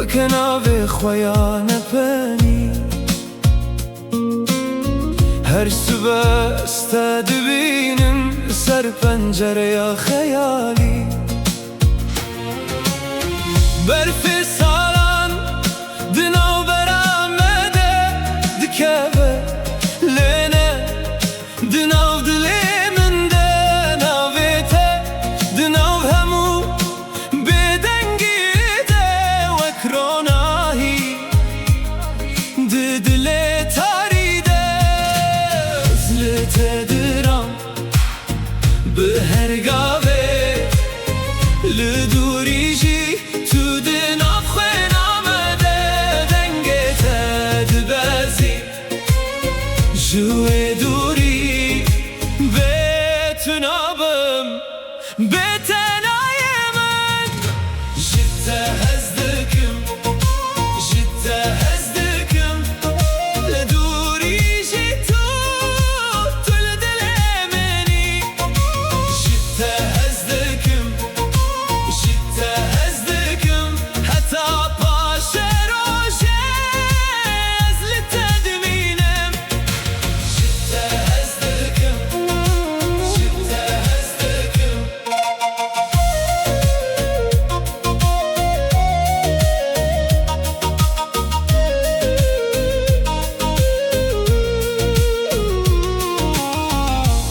بکناوی خویا نپنی هر صبح استاد بینم سر پنجره یا خیالی برفی سالان دنو برامده دکبه لینه دنو دلی من ده ناویته دنو همو بدنگی ده وکروناهی ددلی تاری ده زلت درام به هر گاوه لدوری جی تو دناف خوینامده دنگت دبازی جوی دوری بتنابم بتنای من جتا هزدکم جتا هزدکم لدوری جی تو لدل منی جتا هزدکم جتا هزدکم حتی پاش روشه از لتدمینم جتا هزدکم جتا هزدکم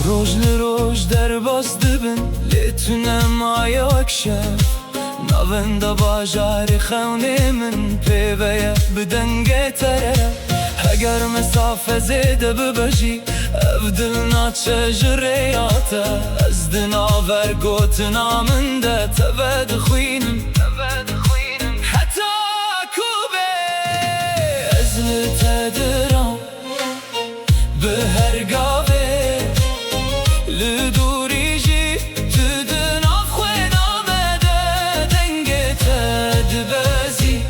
روز لروز در باز دبن لتونم آیا اکشف ناوندا باجاری خونه من پیوه بدنگه تره اگر مسافه زیده ببجی افدل ناچه جریاته از دناور گوت نامنده تبد خوینم حتی کوبه از لتدرام به هر گاوه لدوری جی تدناف خوینامده دنگت دبازی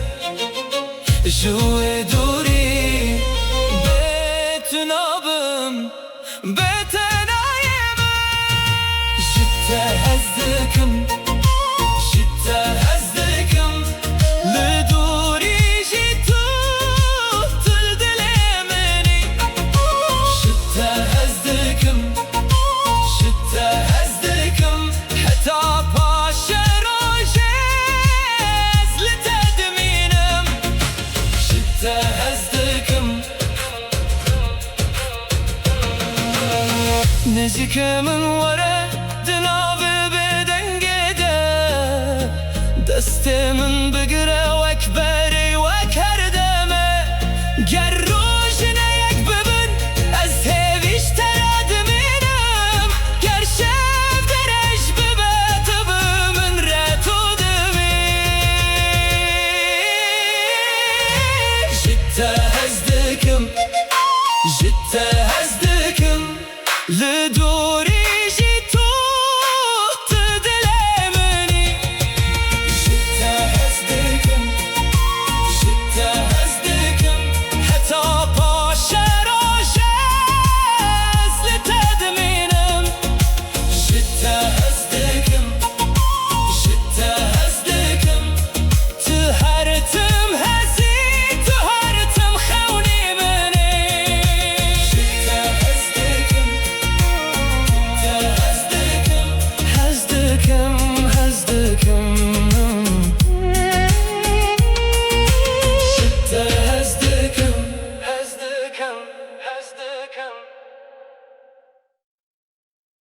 جوی دوری بتنابم بتنای من جتا هزدکم جتا هزدکم لدوری جی تو تلدل منی جتا هزدکم جتا هزدکم حتی پاش روشه از لتدمینم جتا هزدکم نزیک من ورا